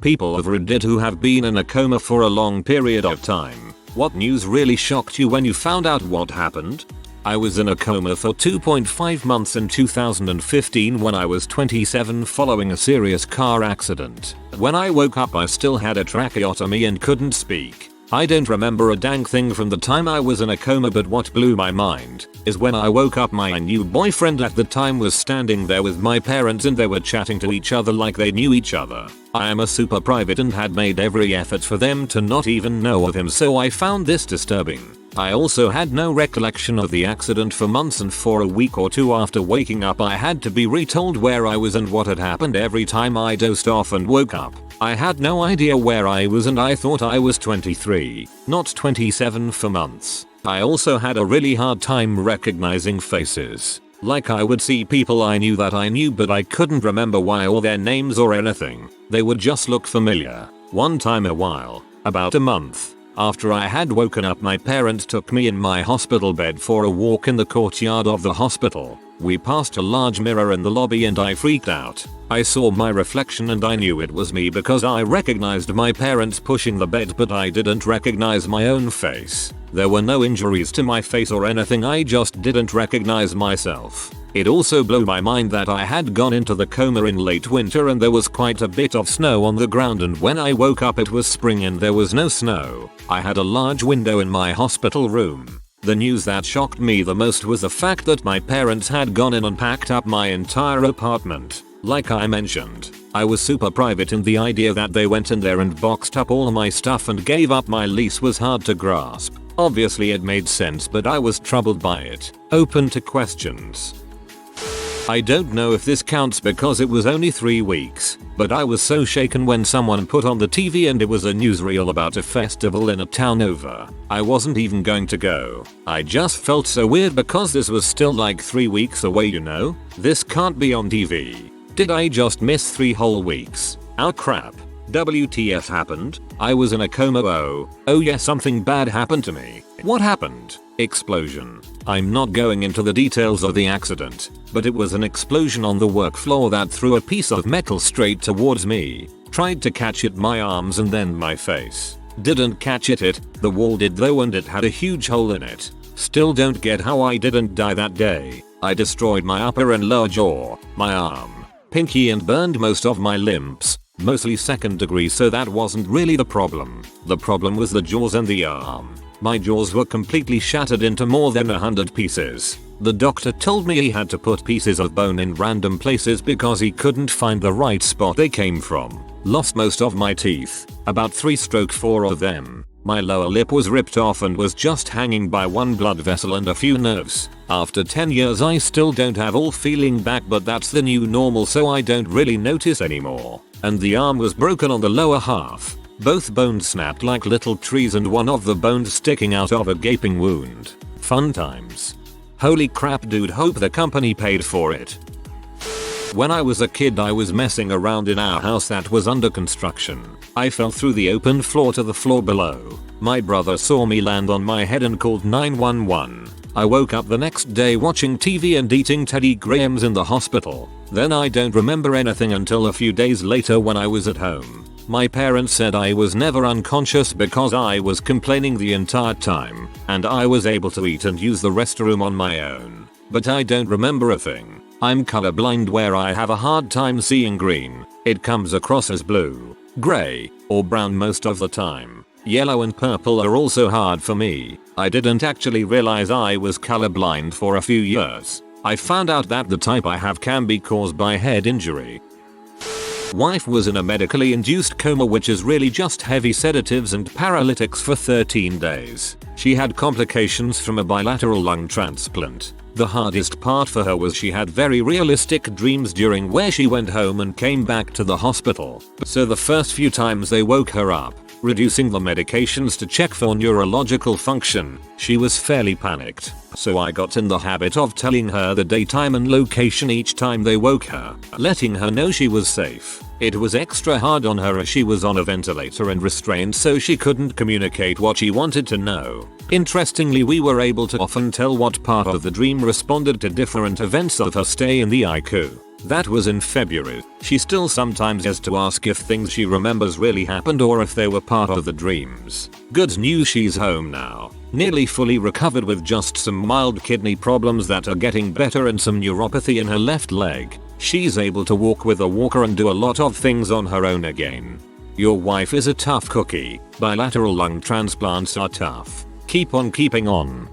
People of Reddit who have been in a coma for a long period of time. What news really shocked you when you found out what happened? I was in a coma for 2.5 months in 2015 when I was 27 following a serious car accident. When I woke up I still had a tracheotomy and couldn't speak. I don't remember a dang thing from the time I was in a coma, but what blew my mind is when I woke up my new boyfriend at the time was standing there with my parents and they were chatting to each other like they knew each other. I am a super private and had made every effort for them to not even know of him, so I found this disturbing. I also had no recollection of the accident for months, and for a week or two after waking up I had to be retold where I was and what had happened every time I dozed off and woke up. I had no idea where I was and I thought I was 23, not 27 for months. I also had a really hard time recognizing faces. Like I would see people I knew that I knew, but I couldn't remember why or their names or anything. They would just look familiar. One time about a month after I had woken up, my parents took me in my hospital bed for a walk in the courtyard of the hospital. We passed a large mirror in the lobby and I freaked out. I saw my reflection and I knew it was me because I recognized my parents pushing the bed, but I didn't recognize my own face. There were no injuries to my face or anything, I just didn't recognize myself. It also blew my mind that I had gone into the coma in late winter and there was quite a bit of snow on the ground, and when I woke up it was spring and there was no snow. I had a large window in my hospital room. The news that shocked me the most was the fact that my parents had gone in and packed up my entire apartment. Like I mentioned, I was super private and the idea that they went in there and boxed up all my stuff and gave up my lease was hard to grasp. Obviously it made sense, but I was troubled by it. Open to questions. I don't know if this counts because it was only 3 weeks, but I was so shaken when someone put on the TV and it was a newsreel about a festival in a town over. I wasn't even going to go. I just felt so weird because this was still like 3 weeks away, you know? This can't be on TV. Did I just miss 3 whole weeks? Oh crap. WTF happened? I was in a coma. Oh yeah, something bad happened to me. What happened? Explosion. I'm not going into the details of the accident, but it was an explosion on the work floor that threw a piece of metal straight towards me. Tried to catch it my arms and then my face. Didn't catch it, the wall did though, and it had a huge hole in it. Still don't get how I didn't die that day. I destroyed my upper and lower jaw, my arm, pinky, and burned most of my limbs. Mostly 2nd degree, so that wasn't really the problem. The problem was the jaws and the arm. My jaws were completely shattered into more than 100 pieces. The doctor told me he had to put pieces of bone in random places because he couldn't find the right spot they came from. Lost most of my teeth, about 3/4 of them. My lower lip was ripped off and was just hanging by one blood vessel and a few nerves. After 10 years I still don't have all feeling back, but that's the new normal, so I don't really notice anymore. And the arm was broken on the lower half. Both bones snapped like little trees and one of the bones sticking out of a gaping wound. Fun times. Holy crap dude, hope the company paid for it. When I was a kid I was messing around in our house that was under construction. I fell through the open floor to the floor below. My brother saw me land on my head and called 911. I woke up the next day watching TV and eating Teddy Grahams in the hospital. Then I don't remember anything until a few days later when I was at home. My parents said I was never unconscious because I was complaining the entire time, and I was able to eat and use the restroom on my own. But I don't remember a thing. I'm colorblind where I have a hard time seeing green. It comes across as blue, gray, or brown most of the time. Yellow and purple are also hard for me. I didn't actually realize I was colorblind for a few years. I found out that the type I have can be caused by head injury. Wife was in a medically induced coma, which is really just heavy sedatives and paralytics, for 13 days. She had complications from a bilateral lung transplant. The hardest part for her was she had very realistic dreams during where she went home and came back to the hospital. So the first few times they woke her up, reducing the medications to check for neurological function, she was fairly panicked. So I got in the habit of telling her the daytime and location each time they woke her, letting her know she was safe. It was extra hard on her as she was on a ventilator and restrained, so she couldn't communicate what she wanted to know. Interestingly, we were able to often tell what part of the dream responded to different events of her stay in the ICU. That was in February. She still sometimes has to ask if things she remembers really happened or if they were part of the dreams. Good news, she's home now. Nearly fully recovered with just some mild kidney problems that are getting better and some neuropathy in her left leg. She's able to walk with a walker and do a lot of things on her own again. Your wife is a tough cookie. Bilateral lung transplants are tough. Keep on keeping on.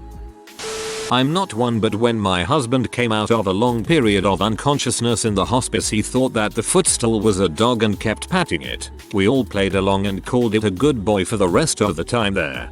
I'm not one, but when my husband came out of a long period of unconsciousness in the hospice, he thought that the footstool was a dog and kept patting it. We all played along and called it a good boy for the rest of the time there.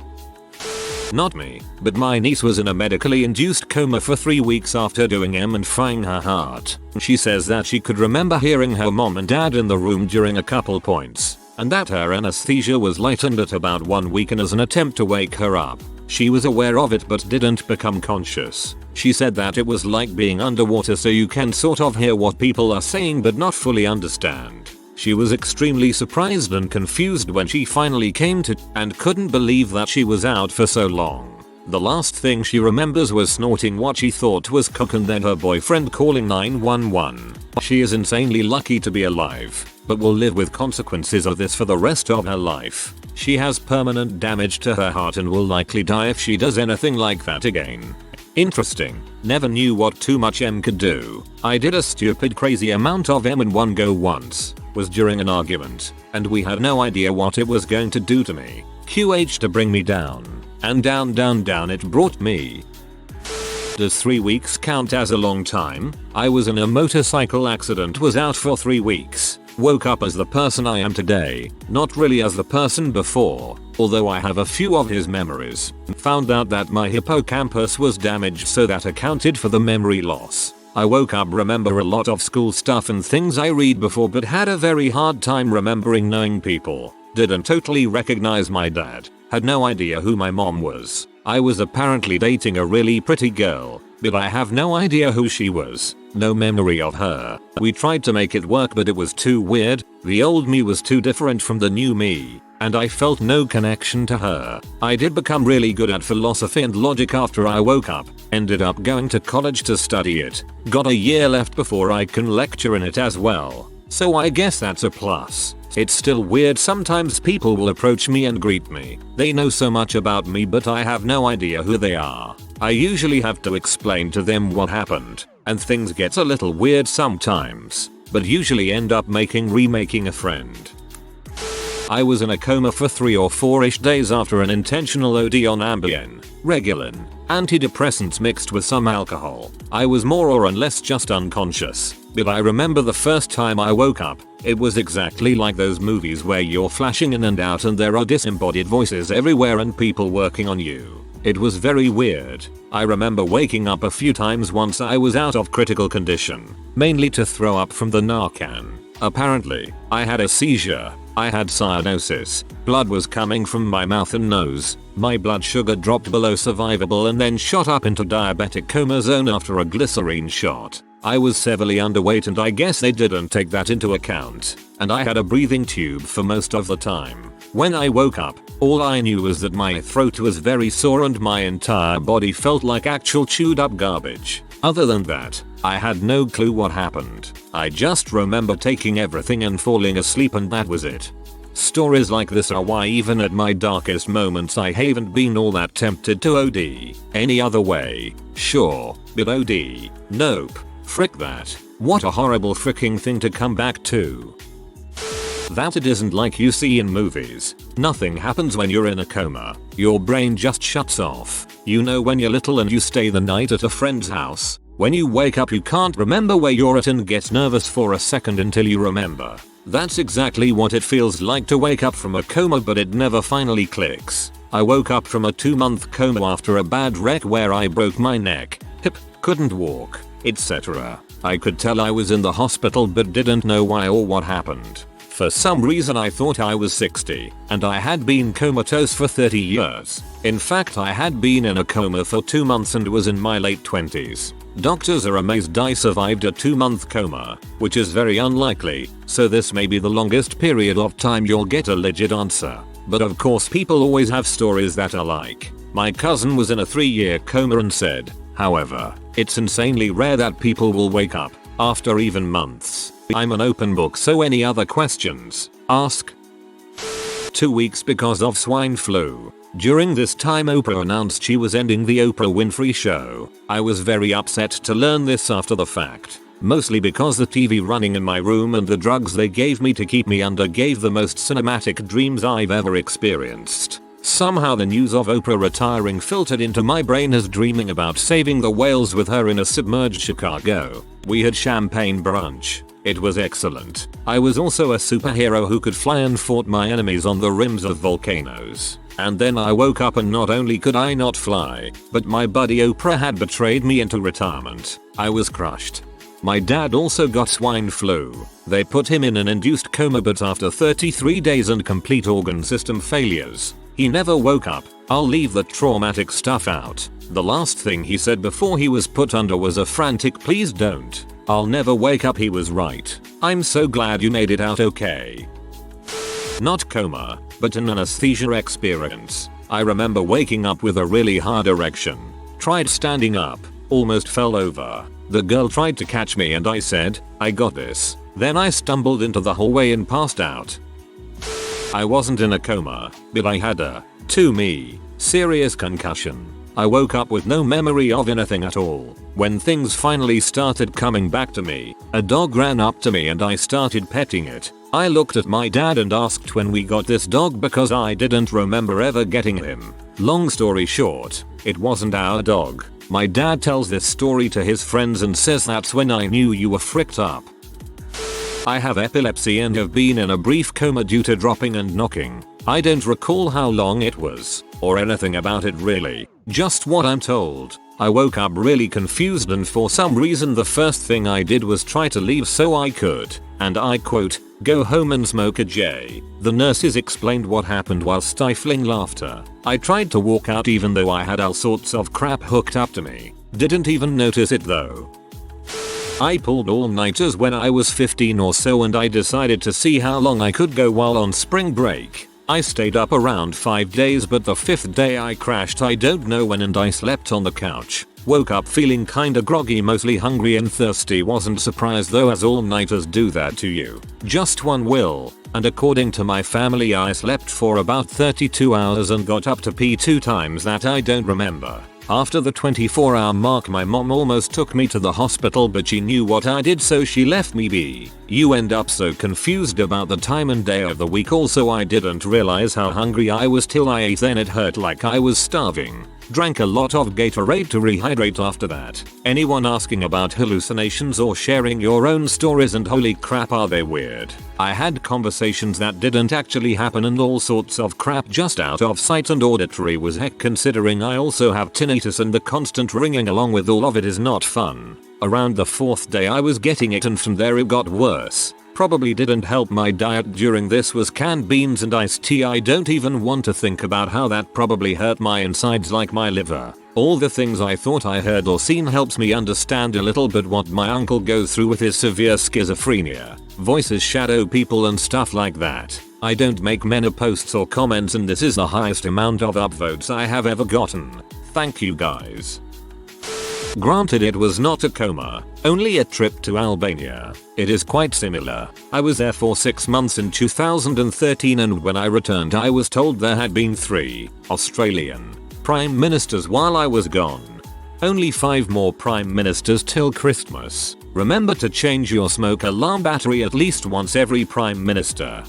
Not me, but my niece was in a medically induced coma for 3 weeks after doing and frying her heart. She says that she could remember hearing her mom and dad in the room during a couple points, and that her anesthesia was lightened at about 1 week in as an attempt to wake her up. She was aware of it but didn't become conscious. She said that it was like being underwater, so you can sort of hear what people are saying but not fully understand. She was extremely surprised and confused when she finally came to and couldn't believe that she was out for so long. The last thing she remembers was snorting what she thought was coke and then her boyfriend calling 911. She is insanely lucky to be alive, but will live with consequences of this for the rest of her life. She has permanent damage to her heart and will likely die if she does anything like that again. Interesting. Never knew what too much could do. I did a stupid crazy amount of in one go once. Was during an argument, and we had no idea what it was going to do to me. QH to bring me down. And down it brought me. Does 3 weeks count as a long time? I was in a motorcycle accident, was out for 3 weeks. Woke up as the person I am today, not really as the person before, although I have a few of his memories. Found out that my hippocampus was damaged, so that accounted for the memory loss. I woke up, remember a lot of school stuff and things I read before, but had a very hard time remembering knowing people. Didn't totally recognize my dad. Had no idea who my mom was. I was apparently dating a really pretty girl, but I have no idea who she was. No memory of her. We tried to make it work, but it was too weird. The old me was too different from the new me, and I felt no connection to her. I did become really good at philosophy and logic after I woke up. Ended up going to college to study it. Got a year left before I can lecture in it as well. So I guess that's a plus. It's still weird, sometimes people will approach me and greet me. They know so much about me but I have no idea who they are. I usually have to explain to them what happened, and things get a little weird sometimes, but usually end up remaking a friend. I was in a coma for 3 or 4ish days after an intentional OD on Ambien, Regulin, antidepressants mixed with some alcohol. I was more or less just unconscious, but I remember the first time I woke up, it was exactly like those movies where you're flashing in and out and there are disembodied voices everywhere and people working on you. It was very weird. I remember waking up a few times once I was out of critical condition, mainly to throw up from the Narcan. Apparently, I had a seizure. I had cyanosis. Blood was coming from my mouth and nose. My blood sugar dropped below survivable and then shot up into diabetic coma zone after a glycerine shot. I was severely underweight and I guess they didn't take that into account, and I had a breathing tube for most of the time. When I woke up, all I knew was that my throat was very sore and my entire body felt like actual chewed up garbage. Other than that, I had no clue what happened. I just remember taking everything and falling asleep, and that was it. Stories like this are why even at my darkest moments I haven't been all that tempted to OD. Any other way, sure, but OD, nope. Frick that. What a horrible freaking thing to come back to. That it isn't like you see in movies. Nothing happens when you're in a coma. Your brain just shuts off. You know when you're little and you stay the night at a friend's house. When you wake up you can't remember where you're at and get nervous for a second until you remember. That's exactly what it feels like to wake up from a coma, but it never finally clicks. I woke up from a 2-month coma after a bad wreck where I broke my neck, hip, couldn't walk, etc. I could tell I was in the hospital but didn't know why or what happened. For some reason I thought I was 60, and I had been comatose for 30 years. In fact, I had been in a coma for 2 months and was in my late 20s. Doctors are amazed I survived a 2-month coma, which is very unlikely, so this may be the longest period of time you'll get a legit answer. But of course people always have stories that are like, my cousin was in a 3-year coma and said, however, it's insanely rare that people will wake up. After even months. I'm an open book, so any other questions, ask. 2 weeks because of swine flu. During this time Oprah announced she was ending the Oprah Winfrey Show. I was very upset to learn this after the fact. Mostly because the TV running in my room and the drugs they gave me to keep me under gave the most cinematic dreams I've ever experienced. Somehow the news of Oprah retiring filtered into my brain as dreaming about saving the whales with her in a submerged Chicago. We had champagne brunch. It was excellent. I was also a superhero who could fly and fought my enemies on the rims of volcanoes. And then I woke up and not only could I not fly, but my buddy Oprah had betrayed me into retirement. I was crushed. My dad also got swine flu. They put him in an induced coma, but after 33 days and complete organ system failures, he never woke up. I'll leave the traumatic stuff out. The last thing he said before he was put under was a frantic "please don't. I'll never wake up." He was right. I'm so glad you made it out okay. Not coma, but an anesthesia experience. I remember waking up with a really hard erection. Tried standing up, almost fell over. The girl tried to catch me and I said, "I got this." Then I stumbled into the hallway and passed out. I wasn't in a coma, but I had a, to me, serious concussion. I woke up with no memory of anything at all. When things finally started coming back to me, a dog ran up to me and I started petting it. I looked at my dad and asked when we got this dog because I didn't remember ever getting him. Long story short, it wasn't our dog. My dad tells this story to his friends and says that's when I knew you were fricked up. I have epilepsy and have been in a brief coma due to dropping and knocking. I don't recall how long it was, or anything about it really, just what I'm told. I woke up really confused and for some reason the first thing I did was try to leave so I could, and I quote, "go home and smoke a J." The nurses explained what happened while stifling laughter. I tried to walk out even though I had all sorts of crap hooked up to me. Didn't even notice it though. I pulled all-nighters when I was 15 or so and I decided to see how long I could go while on spring break. I stayed up around 5 days, but the 5th day I crashed I don't know when and I slept on the couch. Woke up feeling kinda groggy, mostly hungry and thirsty. Wasn't surprised though, as all-nighters do that to you. Just one will. And according to my family I slept for about 32 hours and got up to pee 2 times that I don't remember. After the 24-hour mark my mom almost took me to the hospital, but she knew what I did so she left me be. You end up so confused about the time and day of the week. Also I didn't realize how hungry I was till I ate, then it hurt like I was starving. Drank a lot of Gatorade to rehydrate after that. Anyone asking about hallucinations or sharing your own stories, and holy crap are they weird. I had conversations that didn't actually happen and all sorts of crap just out of sight and auditory was heck, considering I also have tinnitus and the constant ringing along with all of it is not fun. Around the 4th day I was getting it and from there it got worse. Probably didn't help. My diet during this was canned beans and iced tea. I don't even want to think about how that probably hurt my insides like my liver. All the things I thought I heard or seen helps me understand a little bit what my uncle goes through with his severe schizophrenia. Voices, shadow people and stuff like that. I don't make many posts or comments and this is the highest amount of upvotes I have ever gotten. Thank you guys. Granted it was not a coma, only a trip to Albania. It is quite similar. I was there for 6 months in 2013 and when I returned I was told there had been 3 Australian Prime Ministers while I was gone. Only 5 more Prime Ministers till Christmas. Remember to change your smoke alarm battery at least once every Prime Minister.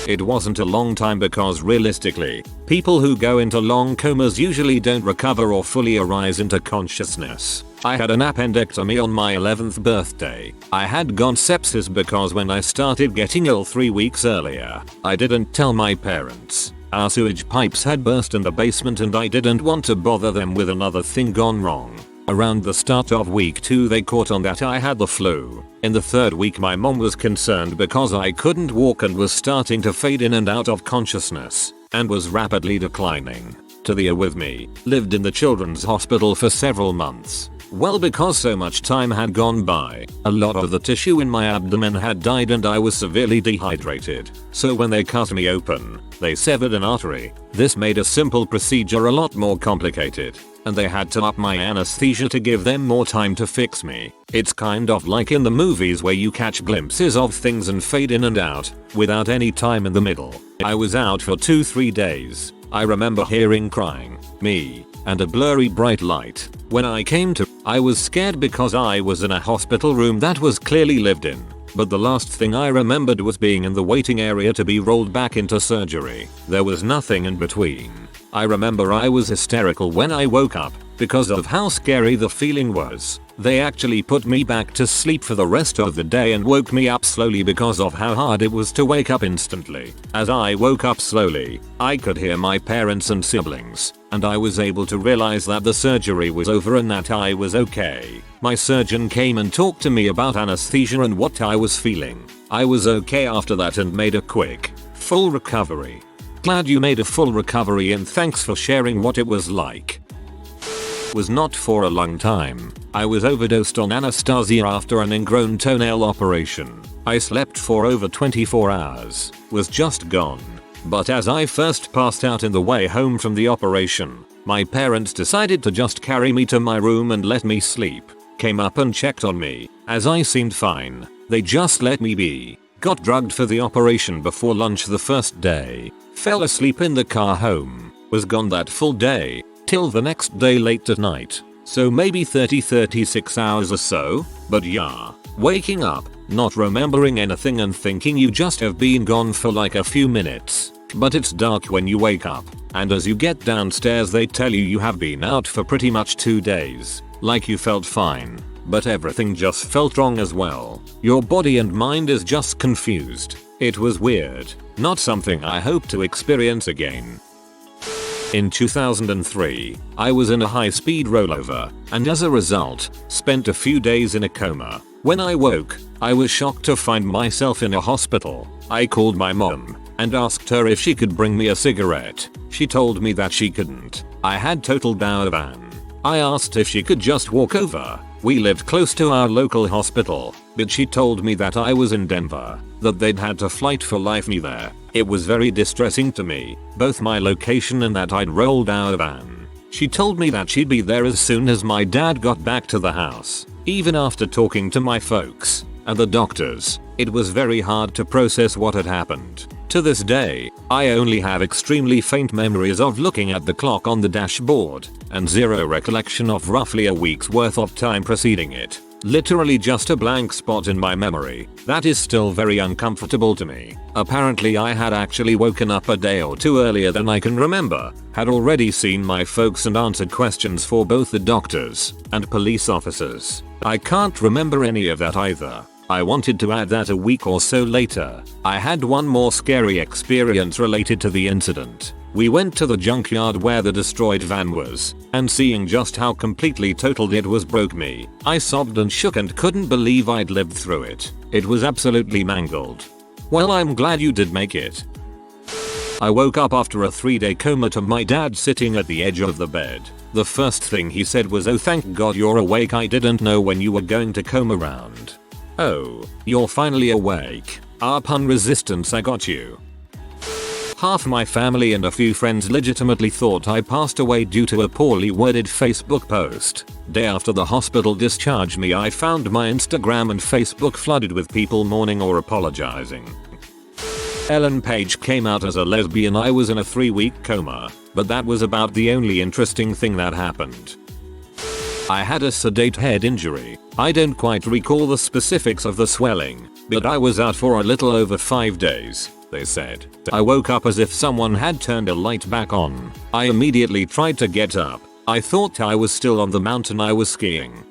It wasn't a long time because realistically, people who go into long comas usually don't recover or fully arise into consciousness. I had an appendectomy on my 11th birthday. I had got sepsis because when I started getting ill 3 weeks earlier, I didn't tell my parents. Our sewage pipes had burst in the basement and I didn't want to bother them with another thing gone wrong. Around the start of week 2 they caught on that I had the flu. In the 3rd week my mom was concerned because I couldn't walk and was starting to fade in and out of consciousness, and was rapidly declining. To the with me, lived in the children's hospital for several months. Well, because so much time had gone by, a lot of the tissue in my abdomen had died and I was severely dehydrated. So when they cut me open, they severed an artery. This made a simple procedure a lot more complicated, and they had to up my anesthesia to give them more time to fix me. It's kind of like in the movies where you catch glimpses of things and fade in and out, without any time in the middle. I was out for 2-3 days. I remember hearing crying, me, and a blurry bright light. When I came to, I was scared because I was in a hospital room that was clearly lived in. But the last thing I remembered was being in the waiting area to be rolled back into surgery. There was nothing in between. I remember I was hysterical when I woke up because of how scary the feeling was. They actually put me back to sleep for the rest of the day and woke me up slowly because of how hard it was to wake up instantly. As I woke up slowly, I could hear my parents and siblings, and I was able to realize that the surgery was over and that I was okay. My surgeon came and talked to me about anesthesia and what I was feeling. I was okay after that and made a quick, full recovery. Glad you made a full recovery and thanks for sharing what it was like. Was not for a long time. I was overdosed on Anesthesia after an ingrown toenail operation. I slept for over 24 hours, was just gone. But as I first passed out in the way home from the operation, my parents decided to just carry me to my room and let me sleep. Came up and checked on me. As I seemed fine, they just let me be. Got drugged for the operation before lunch the first day. Fell asleep in the car home. Was gone that full day. Till the next day late at night. So maybe 36 hours or so, but yeah. Waking up, not remembering anything and thinking you just have been gone for like a few minutes. But it's dark when you wake up, and as you get downstairs they tell you have been out for pretty much 2 days. Like you felt fine, but everything just felt wrong as well. Your body and mind is just confused. It was weird, not something I hope to experience again. In 2003, I was in a high-speed rollover, and as a result, spent a few days in a coma. When I woke, I was shocked to find myself in a hospital. I called my mom and asked her if she could bring me a cigarette. She told me that she couldn't. I had total van. I asked if she could just walk over. We lived close to our local hospital, but she told me that I was in Denver, that they'd had to fight for life me there. It was very distressing to me, both my location and that I'd rolled out of van. She told me that she'd be there as soon as my dad got back to the house. Even after talking to my folks and the doctors, it was very hard to process what had happened. To this day, I only have extremely faint memories of looking at the clock on the dashboard, and zero recollection of roughly a week's worth of time preceding it. Literally just a blank spot in my memory. That is still very uncomfortable to me. Apparently I had actually woken up a day or two earlier than I can remember, had already seen my folks and answered questions for both the doctors and police officers. I can't remember any of that either. I wanted to add that a week or so later, I had one more scary experience related to the incident. We went to the junkyard where the destroyed van was, and seeing just how completely totaled it was broke me. I sobbed and shook and couldn't believe I'd lived through it. It was absolutely mangled. Well, I'm glad you did make it. I woke up after a 3-day coma to my dad sitting at the edge of the bed. The first thing he said was, "Oh, thank God you're awake. I didn't know when you were going to come around." Oh, you're finally awake. Pun resistance, I got you. Half my family and a few friends legitimately thought I passed away due to a poorly worded Facebook post. Day after the hospital discharged me, I found my Instagram and Facebook flooded with people mourning or apologizing. Ellen Page came out as a lesbian. I was in a 3-week coma, but that was about the only interesting thing that happened. I had a sedate head injury. I don't quite recall the specifics of the swelling, but I was out for a little over 5 days, they said. I woke up as if someone had turned a light back on. I immediately tried to get up. I thought I was still on the mountain I was skiing.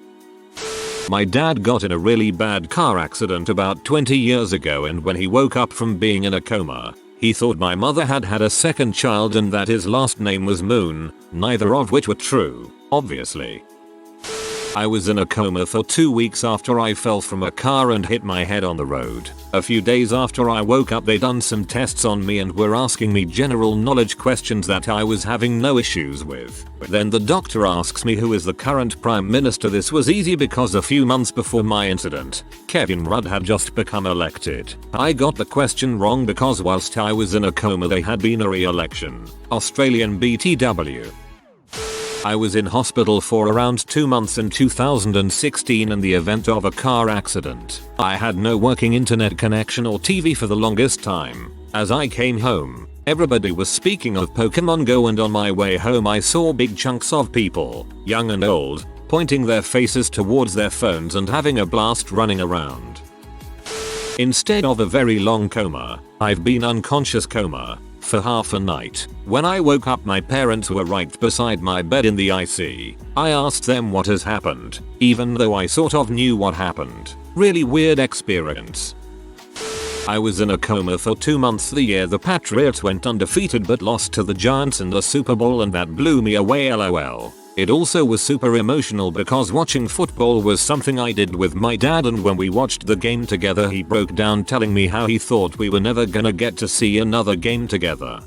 My dad got in a really bad car accident about 20 years ago, and when he woke up from being in a coma, he thought my mother had had a second child and that his last name was Moon, neither of which were true, obviously. I was in a coma for 2 weeks after I fell from a car and hit my head on the road. A few days after I woke up, they done some tests on me and were asking me general knowledge questions that I was having no issues with. Then the doctor asks me who is the current prime minister. This was easy because a few months before my incident, Kevin Rudd had just become elected. I got the question wrong because whilst I was in a coma there had been a re-election. Australian BTW. I was in hospital for around 2 months in 2016 in the event of a car accident. I had no working internet connection or TV for the longest time. As I came home, everybody was speaking of Pokemon Go, and on my way home I saw big chunks of people, young and old, pointing their faces towards their phones and having a blast running around. Instead of a very long coma, I've been unconscious coma for half a night. When I woke up, my parents were right beside my bed in the IC. I asked them what has happened, even though I sort of knew what happened. Really weird experience. I was in a coma for 2 months the year the Patriots went undefeated but lost to the Giants in the Super Bowl, and that blew me away, lol. It also was super emotional because watching football was something I did with my dad, and when we watched the game together he broke down telling me how he thought we were never gonna get to see another game together.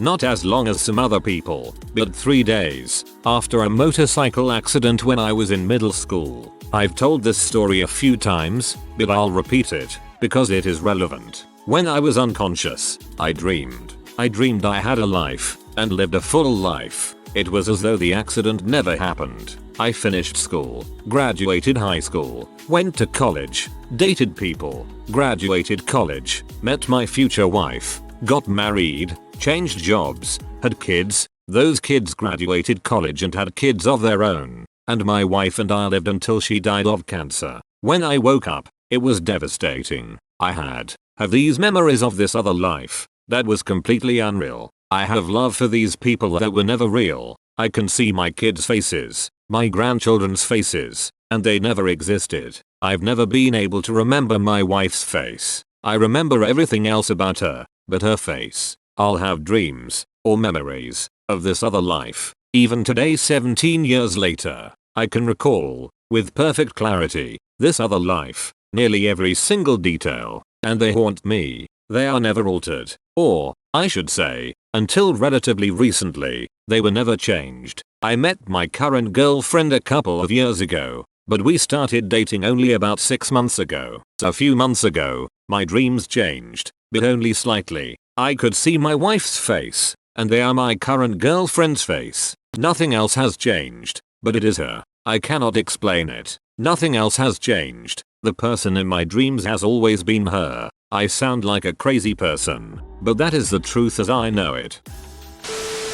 Not as long as some other people, but 3 days after a motorcycle accident when I was in middle school. I've told this story a few times, but I'll repeat it because it is relevant. When I was unconscious, I dreamed I had a life and lived a full life. It was as though the accident never happened. I finished school, graduated high school, went to college, dated people, graduated college, met my future wife, got married, changed jobs, had kids. Those kids graduated college and had kids of their own, and my wife and I lived until she died of cancer. When I woke up, it was devastating. I have these memories of this other life that was completely unreal. I have love for these people that were never real. I can see my kids' faces, my grandchildren's faces, and they never existed. I've never been able to remember my wife's face. I remember everything else about her, but her face. I'll have dreams, or memories, of this other life. Even today, 17 years later, I can recall, with perfect clarity, this other life, nearly every single detail, and they haunt me. They are never altered, or, I should say, until relatively recently, they were never changed. I met my current girlfriend a couple of years ago, but we started dating only about 6 months ago. A few months ago, my dreams changed, but only slightly. I could see my wife's face, and they are my current girlfriend's face. Nothing else has changed, but it is her. I cannot explain it. Nothing else has changed. The person in my dreams has always been her. I sound like a crazy person, but that is the truth as I know it.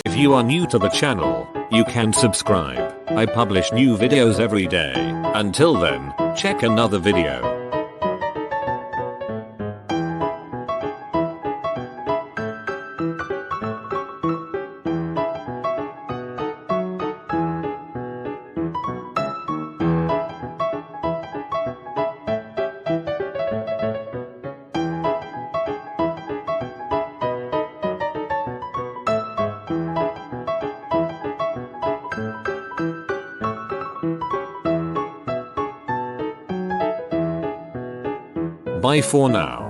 If you are new to the channel, you can subscribe. I publish new videos every day. Until then, check another video. Bye for now.